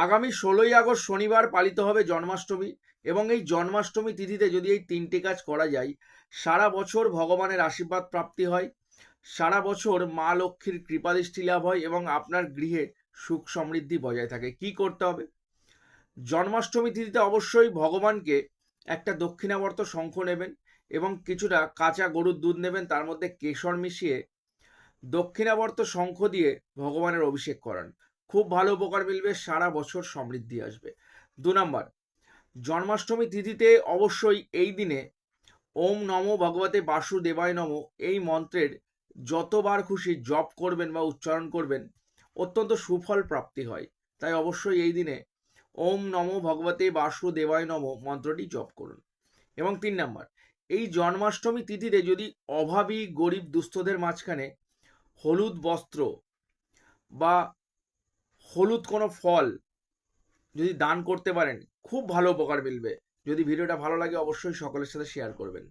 আগামী 16ই আগস্ট শনিবার পালিত হবে জন্মাষ্টমী, এবং এই জন্মাষ্টমী তিথিতে যদি এই তিনটে কাজ করা যায়, সারা বছর ভগবানের আশীর্বাদ প্রাপ্তি হয়, সারা বছর মা লক্ষ্মীর কৃপাদৃষ্টি লাভ হয় এবং আপনার গৃহে সুখ সমৃদ্ধি বজায় থাকে। কি করতে হবে? জন্মাষ্টমী তিথিতে অবশ্যই ভগবানকে একটা দক্ষিণাবর্ত শঙ্খ নেবেন এবং কিছুটা কাঁচা গরুর দুধ নেবেন, তার মধ্যে কেশর মিশিয়ে দক্ষিণাবর্ত শঙ্খ দিয়ে ভগবানের অভিষেক করান। খুব ভালো উপকার মিলবে, সারা বছর সমৃদ্ধি আসবে। 2 নম্বর, জন্মাষ্টমী তিথিতে অবশ্যই এই দিনে ওম নমো ভগবতে বাসুদেবায় নমো এই মন্ত্রের যতবার খুশি জপ করবেন বা উচ্চারণ করবেন, অত্যন্ত সুফল প্রাপ্তি হয়। তাই অবশ্যই এই দিনে ওম নমো ভগবতে বাসুদেবায় নমো মন্ত্রটি জপ করুন। এবং 3 নম্বর, এই জন্মাষ্টমী তিথিতে যদি অভাবী গরিব দুস্থদের মাঝখানে হলুদ বস্ত্র বা হলুদ কোনো ফল যদি দান করতে পারেন, খুব ভালো উপকার মিলবে। যদি ভিডিওটা ভালো লাগে অবশ্যই সকলের সাথে শেয়ার করবেন।